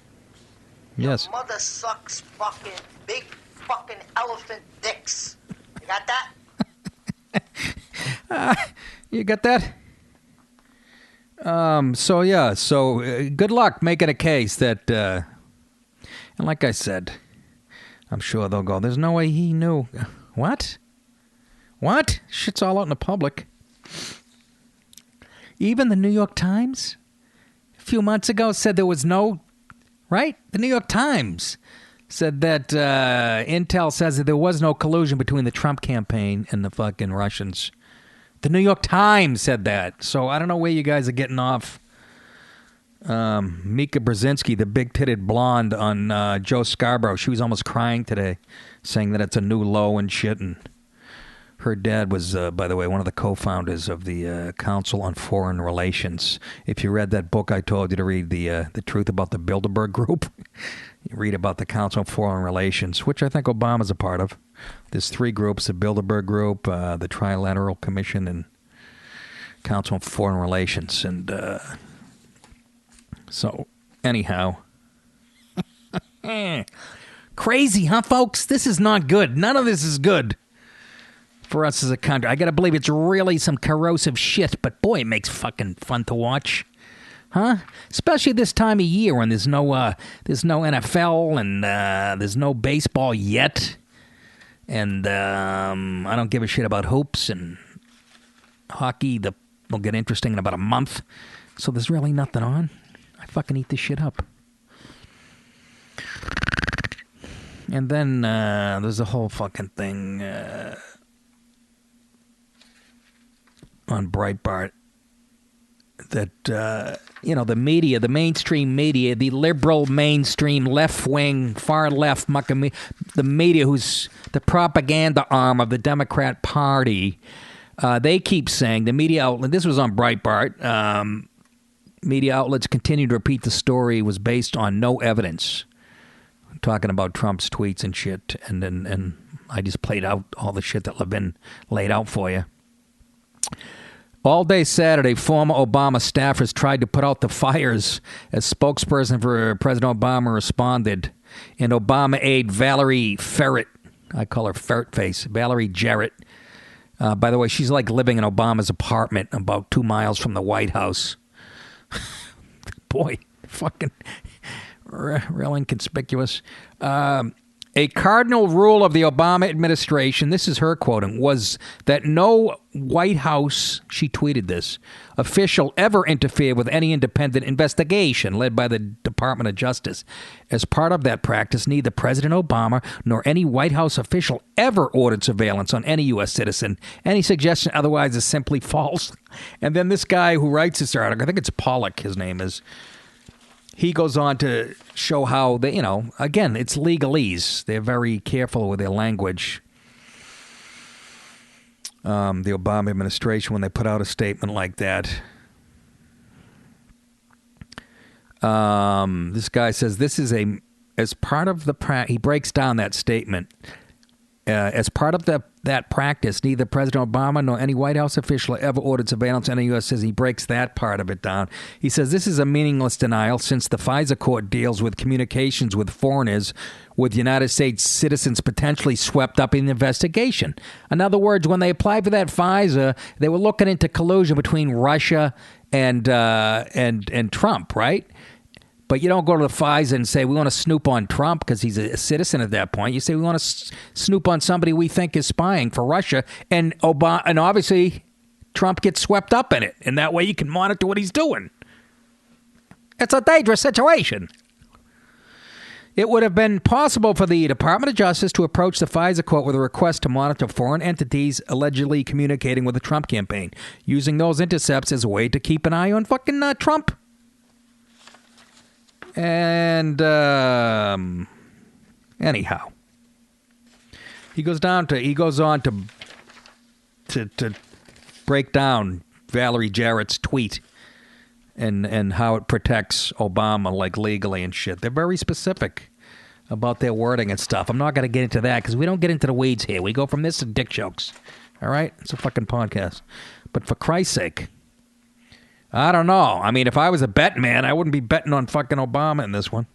Yes. Your mother sucks fucking big fucking elephant dicks. You got that? You got that? So good luck making a case that, and like I said, I'm sure they'll go, there's no way he knew. What? Shit's all out in the public. Even the New York Times, a few months ago, said there was no, right? The New York Times said that Intel says that there was no collusion between the Trump campaign and the fucking Russians The New York Times said that. So I don't know where you guys are getting off. Mika Brzezinski, the big-titted blonde on Joe Scarborough, she was almost crying today, saying that it's a new low and shit. And her dad was, by the way, one of the co-founders of the Council on Foreign Relations. If you read that book I told you to read, The Truth About the Bilderberg Group, you read about the Council on Foreign Relations, which I think Obama's a part of. There's 3 groups, the Bilderberg Group, the Trilateral Commission, and Council on Foreign Relations. And so, anyhow. Crazy, huh, folks? This is not good. None of this is good for us as a country. I gotta believe it's really some corrosive shit, but boy, it makes fucking fun to watch. Huh? Especially this time of year when there's no NFL and there's no baseball yet. And I don't give a shit about hoops and hockey. Will get interesting in about a month. So there's really nothing on. I fucking eat this shit up. And then there's a whole fucking thing on Breitbart that, the media, the mainstream media, the liberal mainstream left-wing, far-left, the media who's the propaganda arm of the Democrat Party, they keep saying, the media outlet, this was on Breitbart, media outlets continue to repeat the story was based on no evidence. I'm talking about Trump's tweets and shit, and I just played out all the shit that Levin laid out for you. All day Saturday, former Obama staffers tried to put out the fires as spokesperson for President Obama responded. And Obama aide Valerie Ferret, I call her Ferret Face, Valerie Jarrett. By the way, she's like living in Obama's apartment about 2 miles from the White House. Boy, fucking real inconspicuous. A cardinal rule of the Obama administration, this is her quoting, was that no White House, she tweeted this, official ever interfered with any independent investigation led by the Department of Justice. As part of that practice, neither President Obama nor any White House official ever ordered surveillance on any U.S. citizen. Any suggestion otherwise is simply false. And then this guy who writes this article, I think it's Pollock, his name is, he goes on to show how they, again, it's legalese. They're very careful with their language. The Obama administration, when they put out a statement like that, this guy says this is as part of the he breaks down that statement. As part of that practice, neither President Obama nor any White House official ever ordered surveillance on any U.S. citizen. He breaks that part of it down. He says this is a meaningless denial since the FISA court deals with communications with foreigners with United States citizens potentially swept up in the investigation. In other words, when they applied for that FISA, they were looking into collusion between Russia and Trump, right? But you don't go to the FISA and say, we want to snoop on Trump because he's a citizen at that point. You say, we want to snoop on somebody we think is spying for Russia. And obviously, Trump gets swept up in it. And that way you can monitor what he's doing. It's a dangerous situation. It would have been possible for the Department of Justice to approach the FISA court with a request to monitor foreign entities allegedly communicating with the Trump campaign, using those intercepts as a way to keep an eye on fucking Trump. And anyhow, he goes on to break down Valerie Jarrett's tweet and how it protects Obama like legally and shit. They're very specific about their wording and stuff. I'm not going to get into that because we don't get into the weeds here. We go from this to dick jokes. All right, it's a fucking podcast. But for Christ's sake. I don't know. I mean, if I was a bet man, I wouldn't be betting on fucking Obama in this one.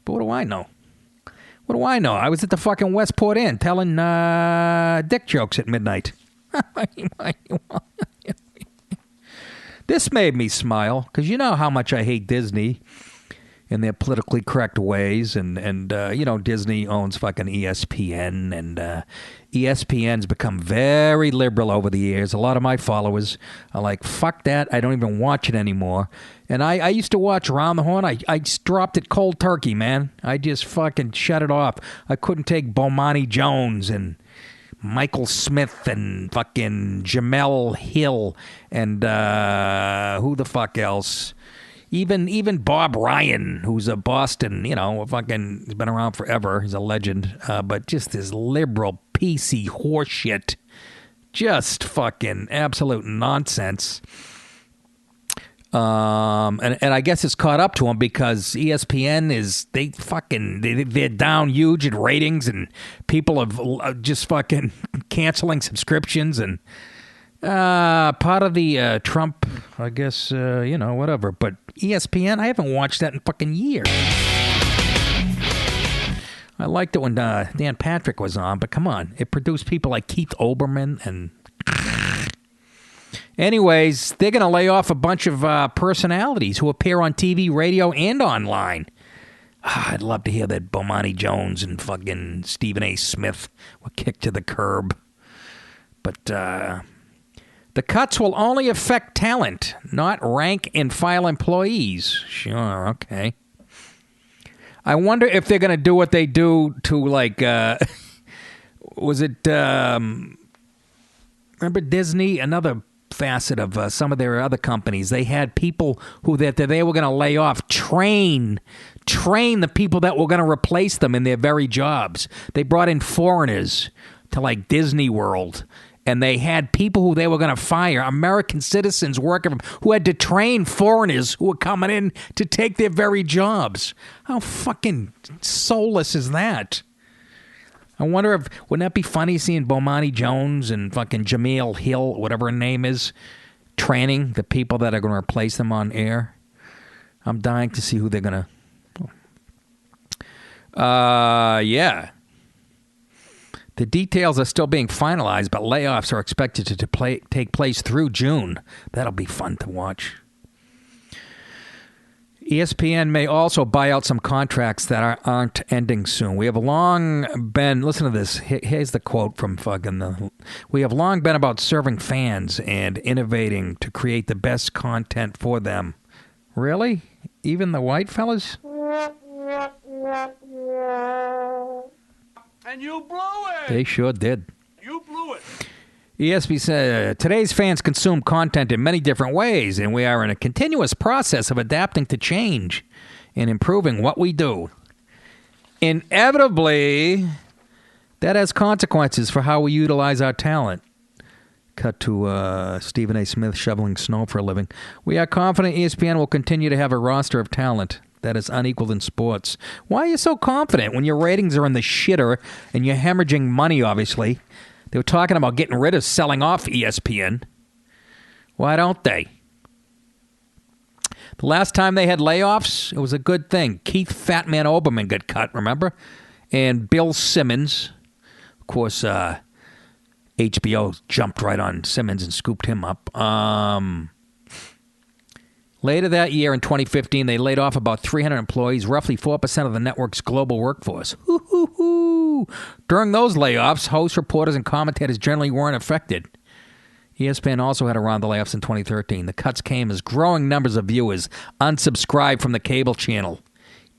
But what do I know? What do I know? I was at the fucking Westport Inn telling dick jokes at midnight. This made me smile, because you know how much I hate Disney in their politically correct ways. And Disney owns fucking ESPN, and ESPN's become very liberal over the years. A lot of my followers are like, fuck that, I don't even watch it anymore. And I used to watch Around the Horn. I dropped it cold turkey, man. I just fucking shut it off. I couldn't take Bomani Jones and Michael Smith and fucking Jamel Hill and who the fuck else? Even Bob Ryan, who's a Boston, fucking, he's been around forever. He's a legend. But just this liberal, PC horseshit. Just fucking absolute nonsense. And I guess it's caught up to them because ESPN they're down huge in ratings and people have just fucking canceling subscriptions and part of the Trump, I guess, whatever. But ESPN, I haven't watched that in fucking years. I liked it when Dan Patrick was on, but come on. It produced people like Keith Olbermann and... Anyways, they're going to lay off a bunch of personalities who appear on TV, radio, and online. I'd love to hear that Bomani Jones and fucking Stephen A. Smith were kicked to the curb. But the cuts will only affect talent, not rank-and-file employees. Sure, okay. I wonder if they're going to do what they do to, like, was it, remember Disney? Another facet of some of their other companies. They had people who that they were going to lay off, train the people that were going to replace them in their very jobs. They brought in foreigners to like Disney World, and they had people who they were going to fire, American citizens working, who had to train foreigners who were coming in to take their very jobs. How fucking soulless is that? I wonder if, wouldn't that be funny seeing Bomani Jones and fucking Jameel Hill, whatever her name is, training the people that are going to replace them on air? I'm dying to see who they're going to... yeah. The details are still being finalized, but layoffs are expected to take place through June. That'll be fun to watch. ESPN may also buy out some contracts that aren't ending soon. We have long been, listen to this, here's the quote from fucking we have long been about serving fans and innovating to create the best content for them. Really? Even the white fellas? And you blew it! They sure did. You blew it. ESPN said, today's fans consume content in many different ways, and we are in a continuous process of adapting to change and improving what we do. Inevitably, that has consequences for how we utilize our talent. Cut to Stephen A. Smith shoveling snow for a living. We are confident ESPN will continue to have a roster of talent that is unequaled in sports. Why are you so confident when your ratings are in the shitter and you're hemorrhaging money, obviously? They were talking about getting rid of selling off ESPN. Why don't they? The last time they had layoffs, it was a good thing. Keith Fatman Olbermann got cut, remember? And Bill Simmons. Of course, HBO jumped right on Simmons and scooped him up. Later that year, in 2015, they laid off about 300 employees, roughly 4% of the network's global workforce. During those layoffs, hosts, reporters, and commentators generally weren't affected. ESPN also had around the layoffs in 2013. The cuts came as growing numbers of viewers unsubscribed from the cable channel,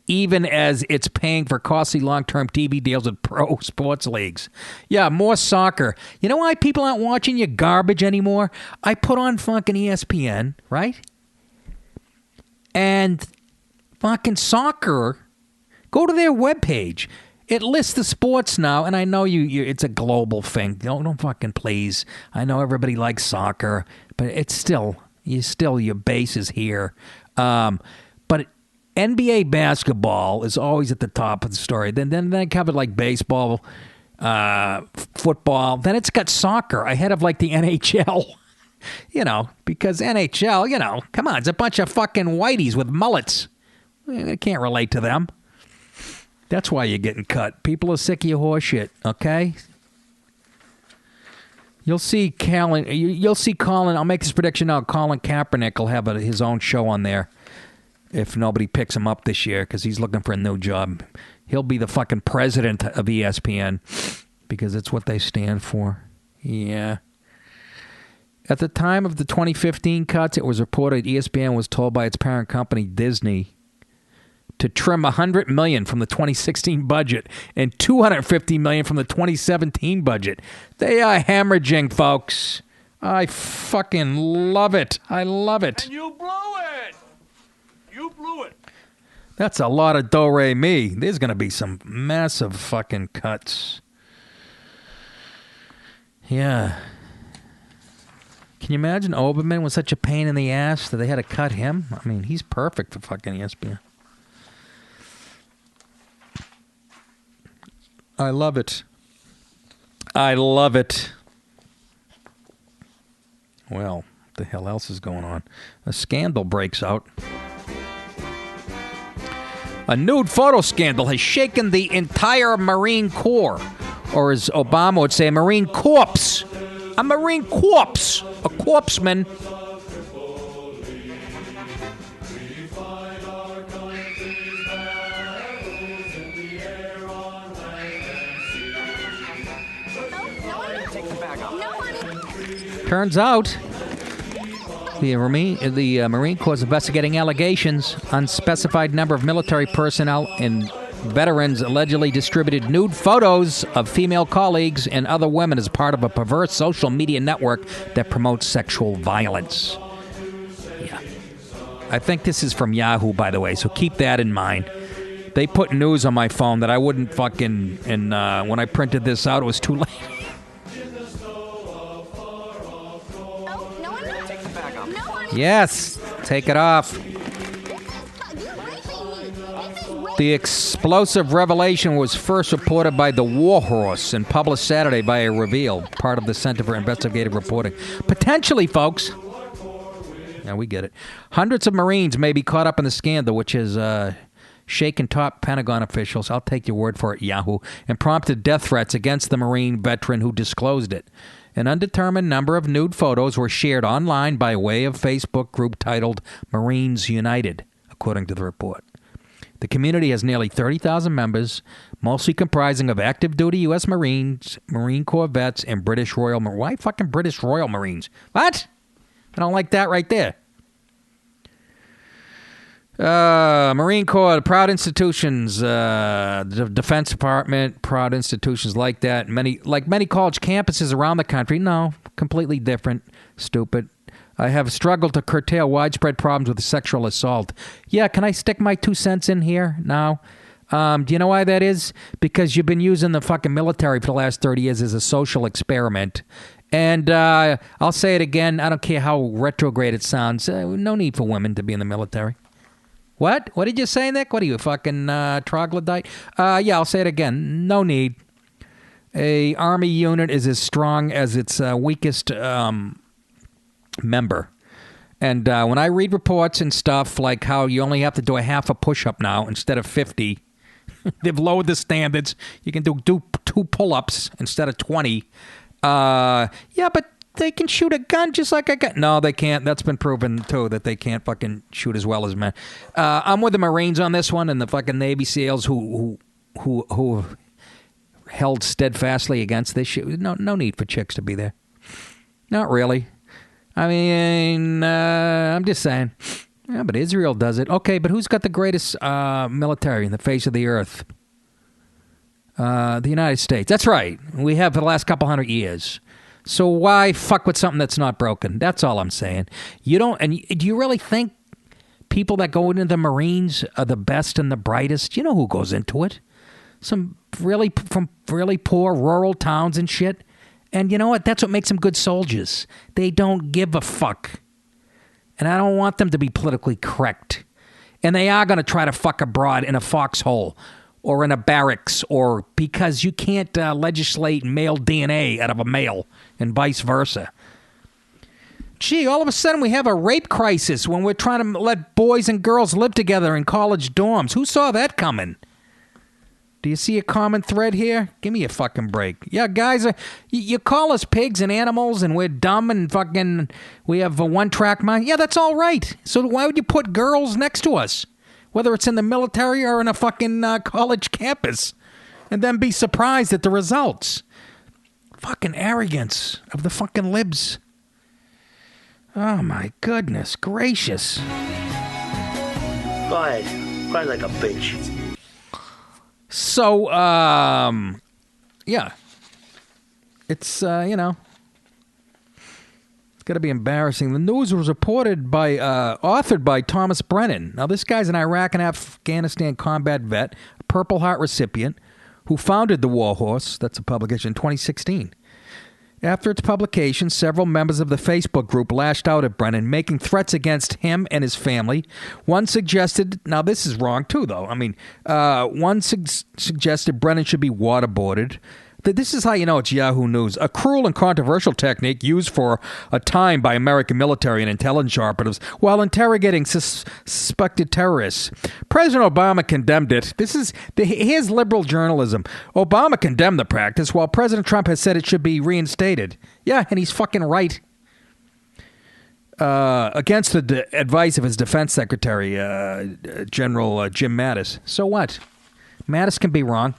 even as it's paying for costly long-term TV deals with pro sports leagues. Yeah, more soccer. You know why people aren't watching your garbage anymore? I put on fucking ESPN, right? And fucking soccer, go to their webpage. It lists the sports now, and I know it's a global thing. Don't fucking please. I know everybody likes soccer, but it's still your base is here. But NBA basketball is always at the top of the story. Then they covered like baseball, football. Then it's got soccer ahead of like the NHL. Because NHL, come on, it's a bunch of fucking whiteys with mullets. I can't relate to them. That's why you're getting cut. People are sick of your horse shit, okay? You'll see Colin. I'll make this prediction now. Colin Kaepernick will have his own show on there if nobody picks him up this year because he's looking for a new job. He'll be the fucking president of ESPN because it's what they stand for. Yeah. At the time of the 2015 cuts, it was reported ESPN was told by its parent company, Disney, to trim $100 million from the 2016 budget and $250 million from the 2017 budget. They are hemorrhaging, folks. I fucking love it. I love it. And you blew it. You blew it. That's a lot of do-re-mi. There's going to be some massive fucking cuts. Yeah. Can you imagine Oberman was such a pain in the ass that they had to cut him? I mean, he's perfect for fucking ESPN. I love it. I love it. Well, what the hell else is going on? A scandal breaks out. A nude photo scandal has shaken the entire Marine Corps. Or as Obama would say, a Marine Corps. A Marine Corps. A corpsman. Turns out the Marine Corps is investigating allegations. Unspecified number of military personnel and veterans allegedly distributed nude photos of female colleagues and other women as part of a perverse social media network that promotes sexual violence. Yeah. I think this is from Yahoo, by the way, so keep that in mind. They put news on my phone that I wouldn't fucking... And when I printed this out, it was too late. Yes, take it off. The explosive revelation was first reported by the War Horse and published Saturday by a reveal, part of the Center for Investigative Reporting. Potentially, folks. Yeah, we get it. Hundreds of Marines may be caught up in the scandal, which has shaken top Pentagon officials. I'll take your word for it, Yahoo, and prompted death threats against the Marine veteran who disclosed it. An undetermined number of nude photos were shared online by way of Facebook group titled Marines United, according to the report. The community has nearly 30,000 members, mostly comprising of active duty U.S. Marines, Marine Corps vets, and British Royal Marines. Why fucking British Royal Marines? What? I don't like that right there. Marine Corps, proud institutions, the Defense Department, proud institutions like that. Many college campuses around the country. No, completely different. Stupid. I have struggled to curtail widespread problems with sexual assault. Yeah, can I stick my 2 cents in here now? Do you know why that is? Because you've been using the fucking military for the last 30 years as a social experiment. And I'll say it again. I don't care how retrograde it sounds. No need for women to be in the military. What? What did you say, Nick? What are you, a fucking troglodyte? Yeah, I'll say it again. No need. A Army unit is as strong as its weakest member. And when I read reports and stuff like how you only have to do a half a push-up now instead of 50, they've lowered the standards. You can do 2 pull-ups instead of 20. Yeah, but they can shoot a gun just like a gun. No, they can't. That's been proven, too, that they can't fucking shoot as well as men. I'm with the Marines on this one and the fucking Navy SEALs who held steadfastly against this shit. No need for chicks to be there. Not really. I mean, I'm just saying. Yeah, but Israel does it. Okay, but who's got the greatest military in the face of the earth? The United States. That's right. We have for the last couple hundred years. So why fuck with something that's not broken? That's all I'm saying. You don't. And do you really think people that go into the Marines are the best and the brightest? You know who goes into it? Some from really poor rural towns and shit. And you know what? That's what makes them good soldiers. They don't give a fuck. And I don't want them to be politically correct. And they are going to try to fuck a broad in a foxhole or in a barracks, or because you can't legislate male DNA out of a male and vice versa. Gee, all of a sudden we have a rape crisis when we're trying to let boys and girls live together in college dorms. Who saw that coming? Do you see a common thread here? Give me a fucking break. Yeah, guys, you call us pigs and animals and we're dumb and fucking, we have a one-track mind. Yeah, that's all right. So why would you put girls next to us? Whether it's in the military or in a fucking college campus. And then be surprised at the results. Fucking arrogance of the fucking libs. Oh my goodness gracious. Go ahead. Cry like a bitch. So, yeah. It's, you know, it's got to be embarrassing. The news was authored by Thomas Brennan. Now, this guy's an Iraq and Afghanistan combat vet, a Purple Heart recipient, who founded the War Horse. That's a publication in 2016. After its publication, several members of the Facebook group lashed out at Brennan, making threats against him and his family. One suggested, now this is wrong too, though. I mean, one suggested Brennan should be waterboarded. This is how you know it's Yahoo News. A cruel and controversial technique used for a time by American military and intelligence operatives while interrogating suspected terrorists. President Obama condemned it. Here's liberal journalism. Obama condemned the practice while President Trump has said it should be reinstated. Yeah, and he's fucking right. Against the advice of his defense secretary, General Jim Mattis. So what? Mattis can be wrong.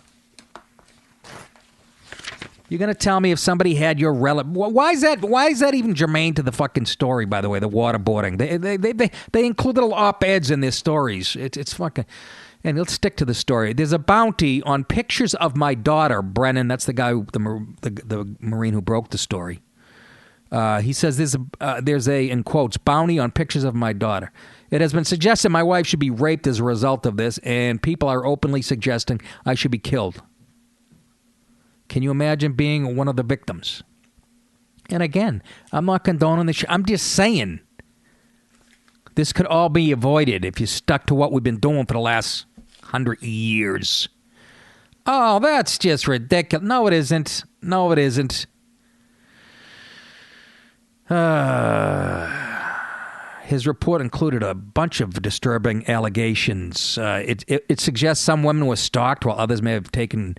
You're going to tell me if somebody had your relative... Why is that even germane to the fucking story, by the way, the waterboarding? They include little op-eds in their stories. It's fucking... And let's stick to the story. There's a bounty on pictures of my daughter, Brennan. That's the guy, the Marine who broke the story. He says there's a, in quotes, bounty on pictures of my daughter. It has been suggested my wife should be raped as a result of this, and people are openly suggesting I should be killed. Can you imagine being one of the victims? And again, I'm not condoning this. I'm just saying this could all be avoided if you stuck to what we've been doing for the last 100 years. Oh, that's just ridiculous. No, it isn't. No, it isn't. His report included a bunch of disturbing allegations. It suggests some women were stalked while others may have taken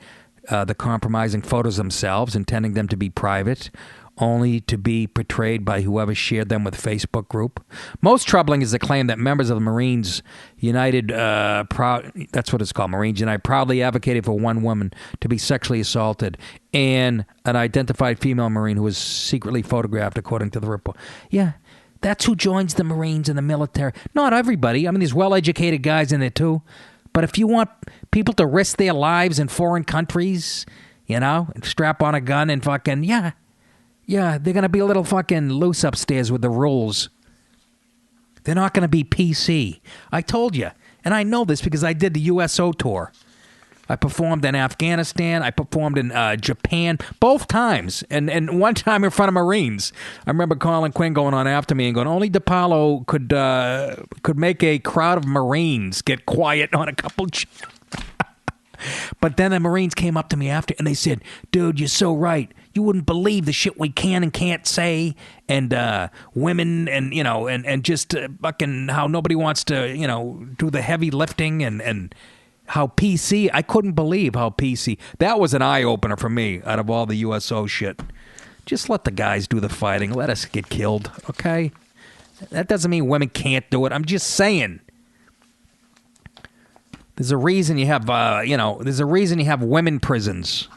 the compromising photos themselves, intending them to be private, only to be portrayed by whoever shared them with a Facebook group. Most troubling is the claim that members of the Marines United, that's what it's called, Marines United, proudly advocated for one woman to be sexually assaulted and an identified female Marine who was secretly photographed, according to the report. Yeah, that's who joins the Marines and the military. Not everybody. I mean, there's well-educated guys in there, too. But if you want people to risk their lives in foreign countries, you know, and strap on a gun and fucking, yeah, they're going to be a little fucking loose upstairs with the rules. They're not going to be PC. I told you, and I know this because I did the USO tour. I performed in Afghanistan. I performed in Japan both times, and one time in front of Marines. I remember Colin Quinn going on after me and going, only DiPaolo could make a crowd of Marines get quiet on a couple. But then the Marines came up to me after, and they said, "Dude, you're so right. You wouldn't believe the shit we can and can't say, and women, and you know, and just fucking how nobody wants to, you know, do the heavy lifting and." How PC, I couldn't believe how PC. That was an eye-opener for me out of all the USO shit. Just let the guys do the fighting. Let us get killed, okay? That doesn't mean women can't do it. I'm just saying. There's a reason you have, there's a reason you have women prisons.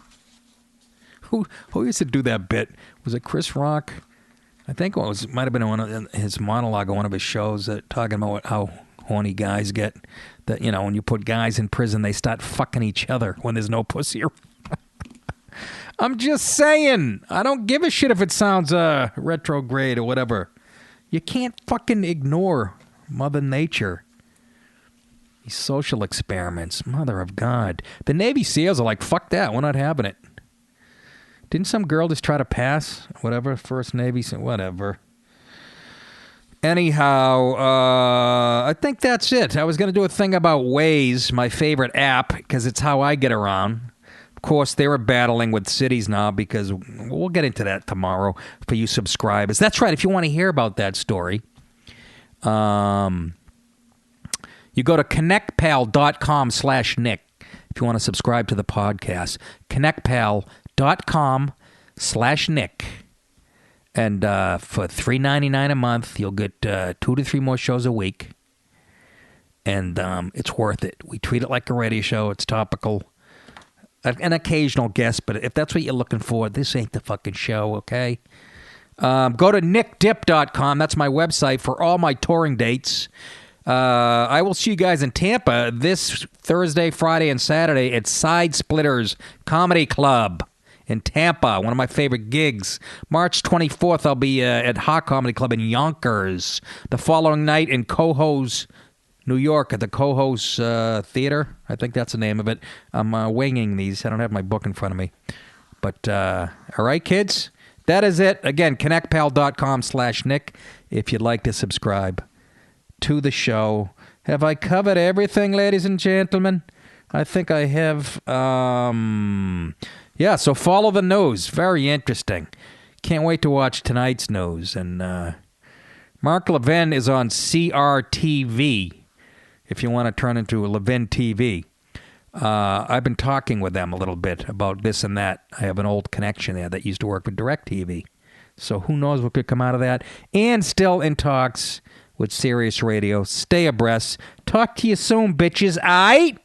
Who used to do that bit? Was it Chris Rock? I think it might have been his monologue on one of his shows talking about how horny guys get. That, you know, when you put guys in prison, they start fucking each other when there's no pussy. I'm just saying. I don't give a shit if it sounds retrograde or whatever. You can't fucking ignore Mother Nature. These social experiments. Mother of God. The Navy SEALs are like, fuck that. We're not having it. Didn't some girl just try to pass? Whatever. First Navy SEAL. Whatever. Anyhow, I think that's it. I was going to do a thing about Waze, my favorite app, because it's how I get around. Of course, they were battling with cities now because we'll get into that tomorrow for you subscribers. That's right. If you want to hear about that story, you go to connectpal.com/Nick if you want to subscribe to the podcast. connectpal.com/Nick. And for $3.99 a month, you'll get 2 to 3 more shows a week. And it's worth it. We treat it like a radio show. It's topical. An occasional guest, but if that's what you're looking for, this ain't the fucking show, okay? Go to nickdip.com. That's my website for all my touring dates. I will see you guys in Tampa this Thursday, Friday, and Saturday at Side Splitters Comedy Club in Tampa, one of my favorite gigs. March 24th, I'll be at Hot Comedy Club in Yonkers. The following night in Cohoes, New York, at the Cohoes Theater. I think that's the name of it. I'm winging these. I don't have my book in front of me. But, all right, kids, that is it. Again, connectpal.com/Nick if you'd like to subscribe to the show. Have I covered everything, ladies and gentlemen? I think I have. Yeah, so follow the news. Very interesting. Can't wait to watch tonight's news. And Mark Levin is on CRTV, if you want to turn into a Levin TV. I've been talking with them a little bit about this and that. I have an old connection there that used to work with DirecTV. So who knows what could come out of that. And still in talks with Sirius Radio. Stay abreast. Talk to you soon, bitches. Aight?